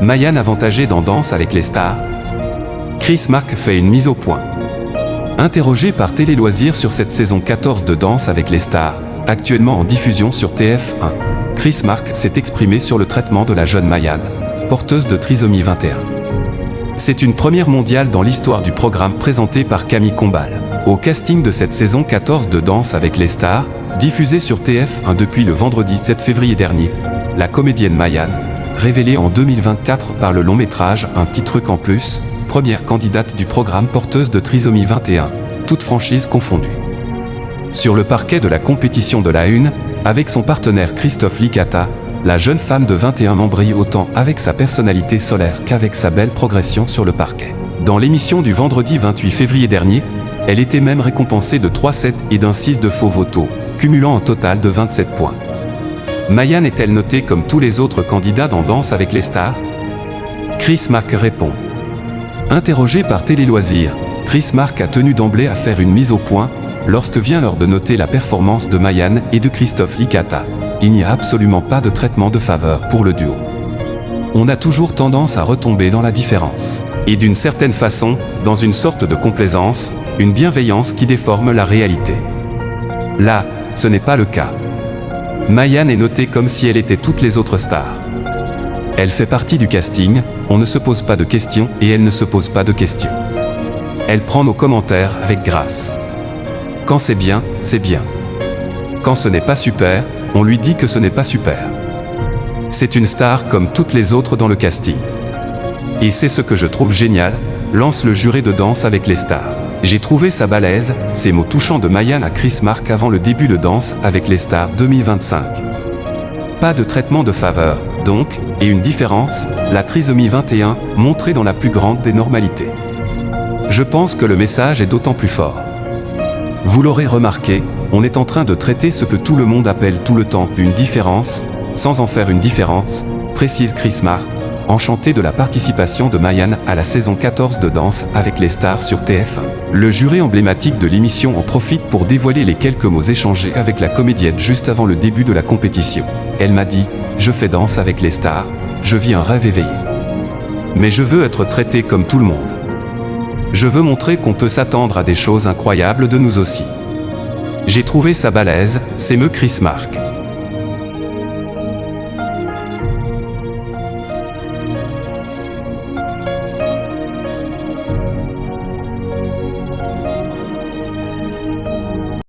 Mayan avantagée dans Danse avec les stars? Chris Marques fait une mise au point. Interrogé par Télé Loisirs sur cette saison 14 de Danse avec les stars, actuellement en diffusion sur TF1, Chris Marques s'est exprimé sur le traitement de la jeune Mayan, porteuse de trisomie 21. C'est une première mondiale dans l'histoire du programme présenté par Camille Combal. Au casting de cette saison 14 de Danse avec les stars, diffusée sur TF1 depuis le vendredi 7 février dernier, la comédienne Mayan, révélée en 2024 par le long métrage Un petit truc en plus, première candidate du programme porteuse de trisomie 21, toute franchise confondue. Sur le parquet de la compétition de la Une, avec son partenaire Christophe Licata, la jeune femme de 21 ans brille autant avec sa personnalité solaire qu'avec sa belle progression sur le parquet. Dans l'émission du vendredi 28 février dernier, elle était même récompensée de 3 sets et d'un 6 de faux voto, cumulant un total de 27 points. Mayan est-elle notée comme tous les autres candidats dans Danse avec les stars? Chris Marques répond. Interrogé par Télé Loisirs, Chris Marques a tenu d'emblée à faire une mise au point, lorsque vient l'heure de noter la performance de Mayan et de Christophe Licata. Il n'y a absolument pas de traitement de faveur pour le duo. On a toujours tendance à retomber dans la différence. Et d'une certaine façon, dans une sorte de complaisance, une bienveillance qui déforme la réalité. Là, ce n'est pas le cas. Mayan est notée comme si elle était toutes les autres stars. Elle fait partie du casting, on ne se pose pas de questions et elle ne se pose pas de questions. Elle prend nos commentaires avec grâce. Quand c'est bien, c'est bien. Quand ce n'est pas super, on lui dit que ce n'est pas super. C'est une star comme toutes les autres dans le casting. Et c'est ce que je trouve génial, lance le juré de Danse avec les stars. J'ai trouvé ça balèze, ces mots touchants de Mayan à Chris Marques avant le début de Danse avec les stars 2025. Pas de traitement de faveur, donc, et une différence, la trisomie 21, montrée dans la plus grande des normalités. Je pense que le message est d'autant plus fort. Vous l'aurez remarqué, on est en train de traiter ce que tout le monde appelle tout le temps une différence, sans en faire une différence, précise Chris Marques, enchanté de la participation de Mayan à la saison 14 de Danse avec les stars sur TF1. Le jury emblématique de l'émission en profite pour dévoiler les quelques mots échangés avec la comédienne juste avant le début de la compétition. Elle m'a dit « Je fais Danse avec les stars, je vis un rêve éveillé. Mais je veux être traité comme tout le monde. Je veux montrer qu'on peut s'attendre à des choses incroyables de nous aussi. » J'ai trouvé ça balèze, s'émeut Chris Marques.